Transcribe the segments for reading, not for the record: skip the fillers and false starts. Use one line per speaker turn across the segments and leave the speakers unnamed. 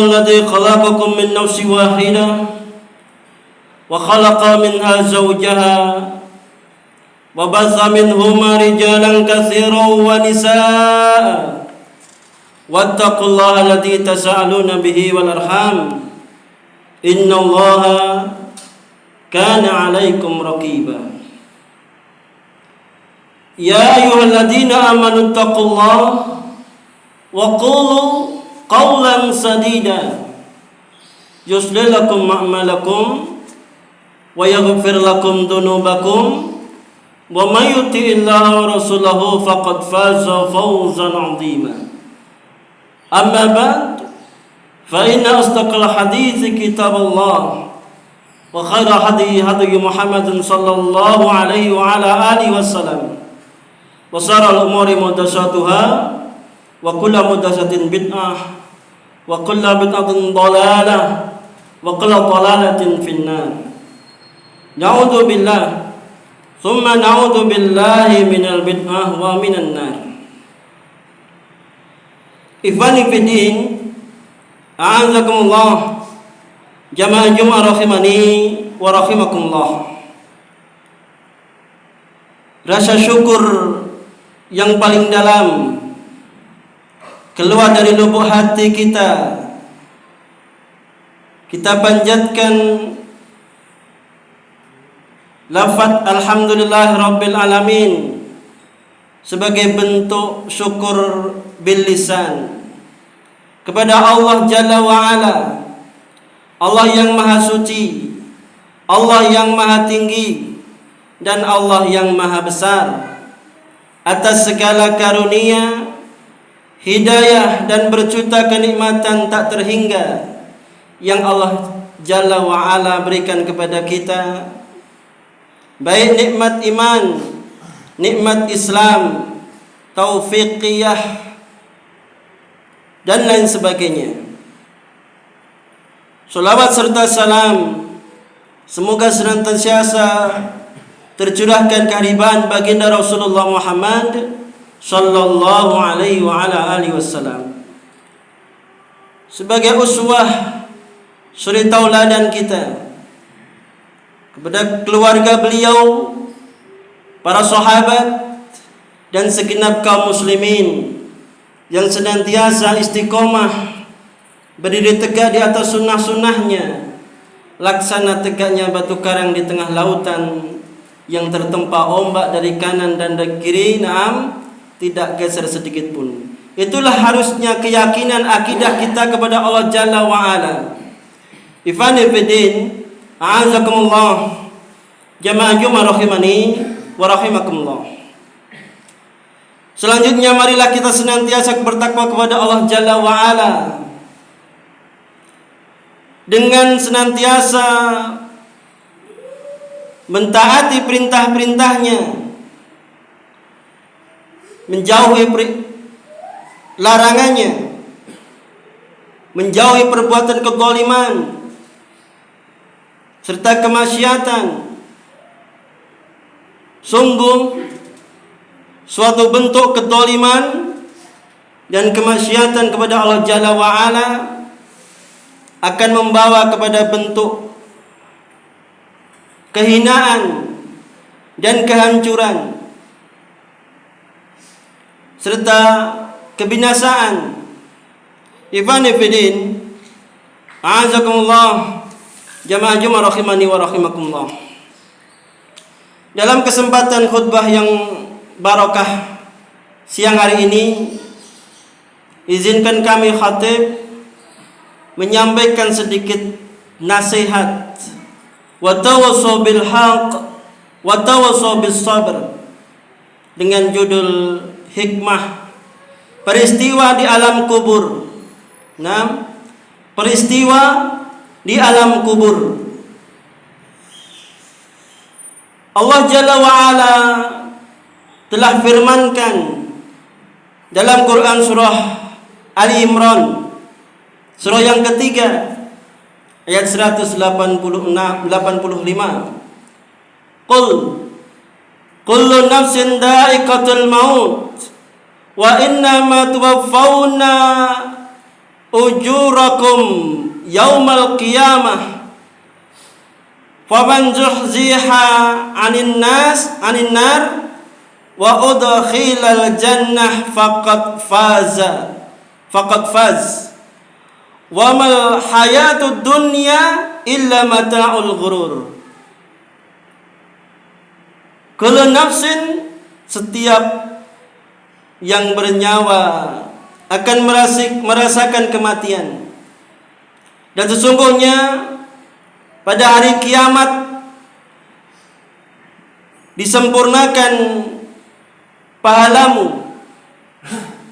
الذي خلقكم من نفس واحدة وخلق منها زوجها وبث منهما رجالا كثيرا ونساء واتقوا الله الذي تساءلون به والأرحام إن الله كان عليكم رقيبا يا أيها الذين آمنوا اتقوا الله وقولوا قولا سديدا يصلح لكم أعمالكم ويغفر لكم ذنوبكم ومن يطع الله ورسوله فقد فاز فوزا عظيما أما بعد فإن أصدق الحديث كتاب الله وخير هدي محمد صلى الله عليه وعلى آله وسلم وشر الأمور محدثاتها وكل محدثة بدعة وكل بدعة ضلالة وكل ضلالة في النار نعوذ بالله ثم نعوذ بالله من البدعة ومن النار. Ikhwani fiddin, a'azakumullah, jamaah Jumat rahimani wa rahimakumullah. Rasa syukur yang paling dalam keluar dari lubuk hati kita panjatkan lafaz alhamdulillah rabbil alamin sebagai bentuk syukur bil lisan kepada Allah Jalla wa Ala, Allah yang maha suci, Allah yang maha tinggi, dan Allah yang maha besar atas segala karunia, hidayah dan berjuta kenikmatan tak terhingga yang Allah Jalla wa Ala berikan kepada kita, baik nikmat iman, nikmat Islam, taufiqiyah dan lain sebagainya. Salawat serta salam semoga senantiasa tercurahkan kehadiran baginda Rasulullah Muhammad sallallahu alaihi wa ala alihi wasallam sebagai uswah, suri tauladan kita kepada keluarga beliau, para sahabat dan segenap kaum muslimin yang senantiasa istiqomah berdiri tegak di atas sunnah-sunnahnya, laksana tegaknya batu karang di tengah lautan yang tertempa ombak dari kanan dan dari kiri, naam, tidak geser sedikit pun. Itulah harusnya keyakinan akidah kita kepada Allah Jalla wa Ala. Ikhwani fiddin, a'azakumullah, jamaah Jumat rahimani wa rahimakumullah. Selanjutnya marilah kita senantiasa bertakwa kepada Allah Jalla wa Ala dengan senantiasa mentaati perintah-perintahnya, menjauhi larangannya, menjauhi perbuatan kezaliman serta kemaksiatan. Sungguh suatu bentuk kezaliman dan kemaksiatan kepada Allah Jalla wa Ala akan membawa kepada bentuk kehinaan dan kehancuran serta kebinasaan. Ikhwani fiddin, a'azakumullah, jamaah Jumat rahimani wa rahimakumullah. Dalam kesempatan khutbah yang barakah siang hari ini, izinkan kami khatib menyampaikan sedikit nasihat wa tawassaw bil haqq wa tawassaw bis sabr dengan judul hikmah peristiwa di alam kubur. Nah, peristiwa di alam kubur. Allah Jalla wa Ala telah firmankan dalam Quran surah Ali Imran, surah yang ketiga ayat 185. Qul kullu nafsin dha'iqatul maut wa innama tuwaffawna ujurakum yaumal qiyamah faman zuhziha 'anil nar wa udkhilal jannah faqad faz wa mal hayatud dunya illa mata'ul ghurur. Kullu nafsin, setiap yang bernyawa akan merasakan kematian, dan sesungguhnya pada hari kiamat disempurnakan pahalamu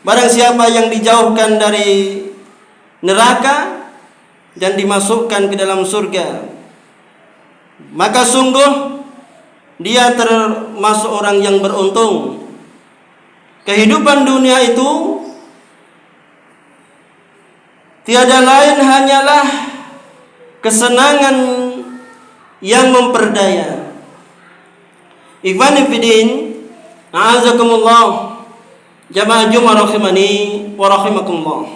barang siapa yang dijauhkan dari neraka dan dimasukkan ke dalam surga, maka sungguh dia termasuk orang yang beruntung. Kehidupan dunia itu tiada lain hanyalah kesenangan yang memperdaya. Ikhwani fillah, a'azakumullah, jamaah Jumat rahimani wa rahimakumullah.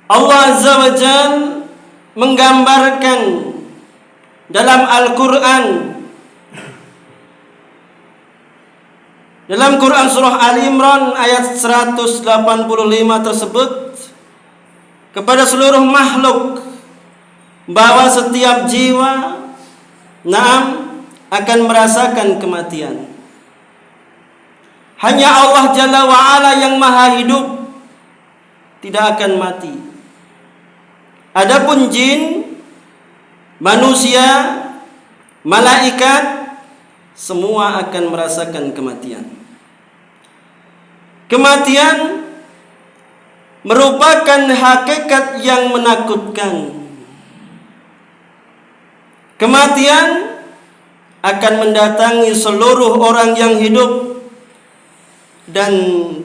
Allah Azza wa Jalla menggambarkan dalam Al-Quran, dalam Quran surah Ali Imran ayat 185 tersebut, kepada seluruh makhluk bahwa setiap jiwa akan merasakan kematian. Hanya Allah Jalla wa'ala yang maha hidup tidak akan mati. Adapun jin, manusia, malaikat, semua akan merasakan kematian. Kematian merupakan hakikat yang menakutkan. Kematian akan mendatangi seluruh orang yang hidup dan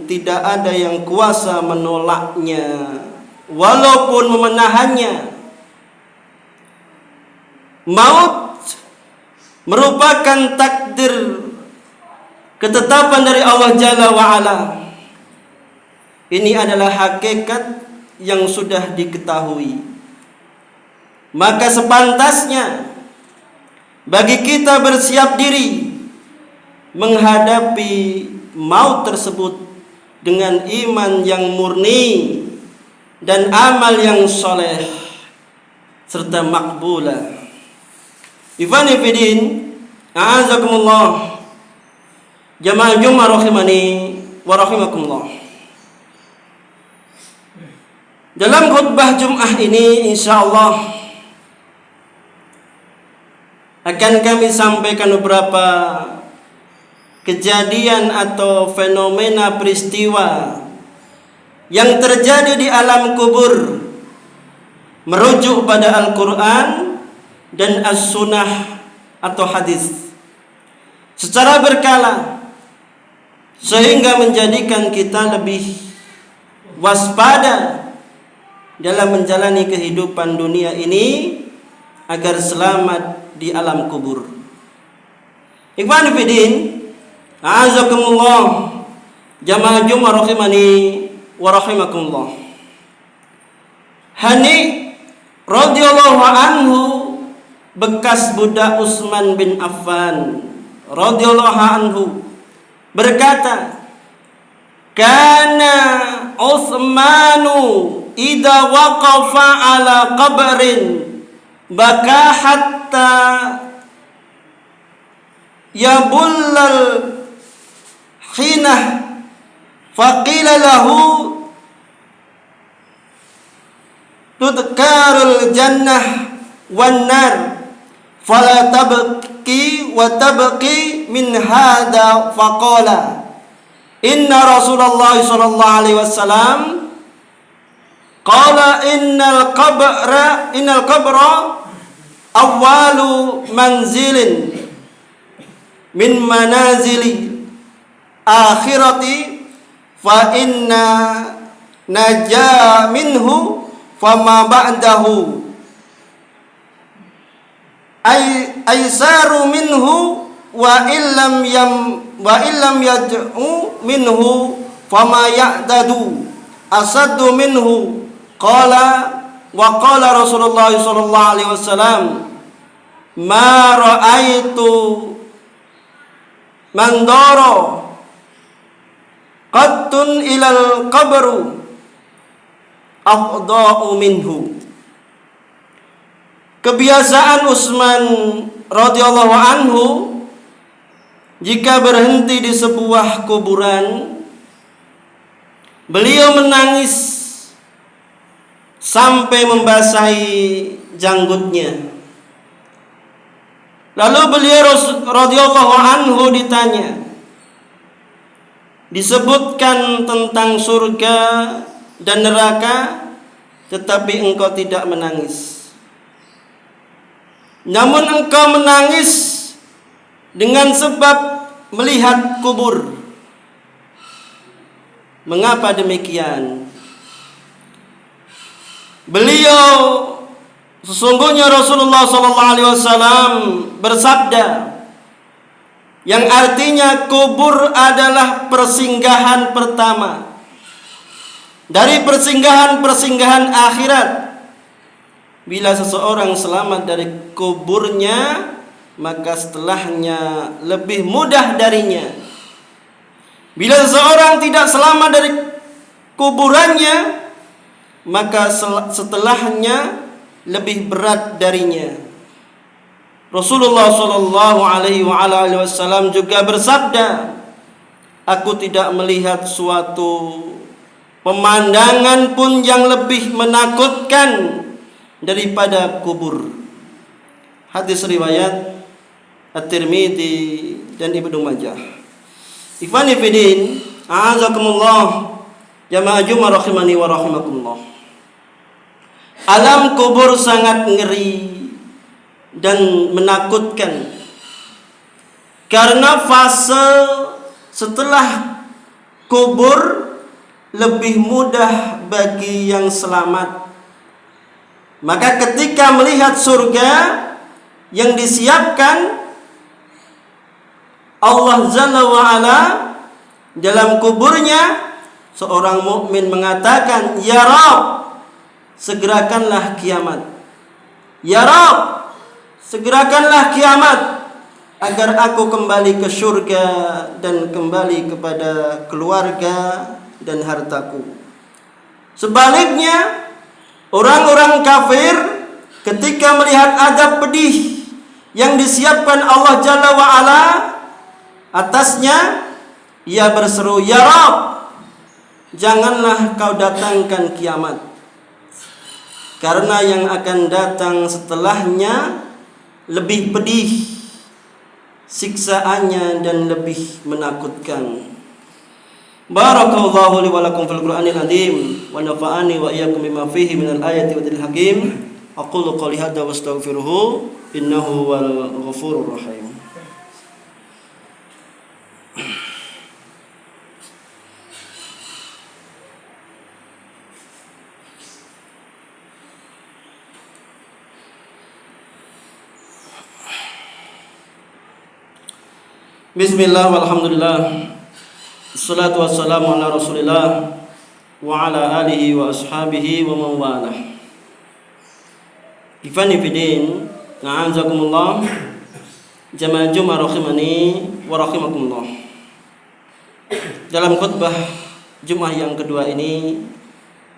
tidak ada yang kuasa menolaknya walaupun memenahannya. Maut merupakan takdir ketetapan dari Allah Jalla wa'ala. Ini adalah hakikat yang sudah diketahui. Maka sepantasnya bagi kita bersiap diri menghadapi maut tersebut dengan iman yang murni dan amal yang soleh serta makbulah. Ikhwani fillah, a'azakumullah, jamaah Jumat rahimani wa rahimakumullah. Dalam khutbah Jum'ah ini insyaallah akan kami sampaikan beberapa kejadian atau fenomena peristiwa yang terjadi di alam kubur merujuk pada Al-Quran dan As-Sunnah atau hadis secara berkala, sehingga menjadikan kita lebih waspada dalam menjalani kehidupan dunia ini agar selamat di alam kubur. Ikhwan fillah, a'azakumullah, jamaah Jumat rahimani wa rahimakumullah. Hani radhiyallahu anhu, bekas budak Utsman bin Affan radhiyallahu anhu, berkata, "Kana Utsmanu idza waqafa ala qabrin baka hatta yabullal khinah faqila lahu tudkarul jannah wan nar fala tabqi wa tabqi min hada faqala inna Rasulullah sallallahu alaihi wasallam qala innal qabra awwalu manzilin min manazili akhirati fa inna najaa minhu fama ba'dahu aisaru minhu wa illam yad'u minhu fama ya'dadu asaddu minhu. Qala wa qala Rasulullah sallallahu alaihi wasallam, ma ra'aitu man dara qattun ilal qabru afda'u minhu. Kebiasaan Utsman radhiyallahu anhu, jika berhenti di sebuah kuburan, beliau menangis sampai membasahi janggutnya. Lalu beliau radhiyallahu anhu ditanya, disebutkan tentang surga dan neraka, tetapi engkau tidak menangis. Namun engkau menangis dengan sebab melihat kubur. Mengapa demikian? Beliau, sesungguhnya Rasulullah SAW bersabda, yang artinya kubur adalah persinggahan pertama dari persinggahan-persinggahan akhirat. Bila seseorang selamat dari kuburnya, maka setelahnya lebih mudah darinya. Bila seseorang tidak selamat dari kuburannya, maka setelahnya lebih berat darinya. Rasulullah sallallahu alaihi wasallam juga bersabda, aku tidak melihat suatu pemandangan pun yang lebih menakutkan daripada kubur. Hadis riwayat At-Tirmidzi dan Ibnu Majah. Ikhwani fillah, a'azakumullah, jamaah Jumat rahimani wa rahimakumullah. Alam kubur sangat ngeri dan menakutkan, karena fase setelah kubur lebih mudah bagi yang selamat. Maka ketika melihat surga yang disiapkan Allah Jalla wa'ala dalam kuburnya, seorang mukmin mengatakan, ya Rabb, segerakanlah kiamat. Ya Rabb, segerakanlah kiamat agar aku kembali ke surga dan kembali kepada keluarga dan hartaku. Sebaliknya, orang-orang kafir ketika melihat azab pedih yang disiapkan Allah Jalla wa'ala atasnya, ia berseru, ya Rabb, janganlah kau datangkan kiamat, karena yang akan datang setelahnya lebih pedih siksaannya dan lebih menakutkan. Barakallahu li wa lakum fil Qur'anil azim wa nafa'ani wa iyyakum bima fihi minal ayati wa dzil hakim. Aqulu qouli hadza wa astaghfiruhu innahu wal ghafurur rahim. Bismillah walhamdulillah, assalatu wassalamu ala rasulillah wa ala alihi wa ashabihi wa mawalah. Ifani fidin, na'azakumullah, jamaah Jumat rahimani wa rahimakumullah. Dalam khutbah Jumat yang kedua ini,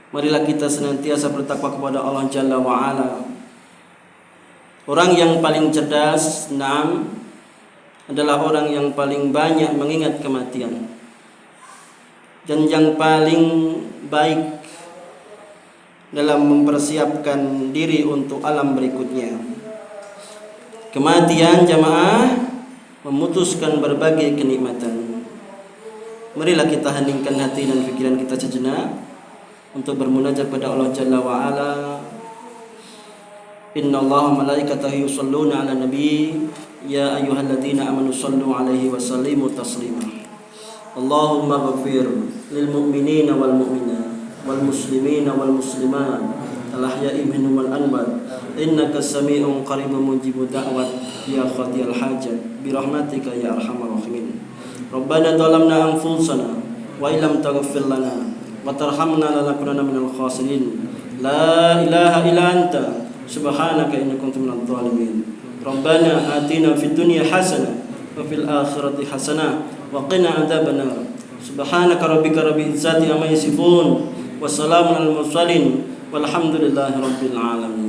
marilah kita senantiasa bertakwa kepada Allah Jalla wa'ala. Orang yang paling cerdas, adalah orang yang paling banyak mengingat kematian, dan yang paling baik dalam mempersiapkan diri untuk alam berikutnya. Kematian jamaah memutuskan berbagai kenikmatan. Marilah kita heningkan hati dan pikiran kita sejenak untuk bermunajat kepada Allah Jalla wa'ala. Inna Allah malaikatahu yusalluna ala nabi, ya ayyuhalladzina amanu sallu alaihi wa sallimu taslima. Allahumma ghafir lil mu'minina wal mu'minat wal muslimina wal muslimat al ahya'i minhum wal amwat, innaka sami'un qaribun mujibud da'wat ya qadiyal hajat bi rahmatika ya arhamar rahimin. Rabbana zalamna anfusana wa illam taghfir lana wa tarhamna lanakunanna minal khasirin. La ilaha illa anta subhanaka inni kuntu minadh dhalimin. Rabbana atina fid dunya hasanah wa fil akhirati hasanah wa qina adzabannar. Subhanaka rabbika rabbil izzati amma yasifun wa salamun alal mursalin walhamdulillahi rabbil alamin.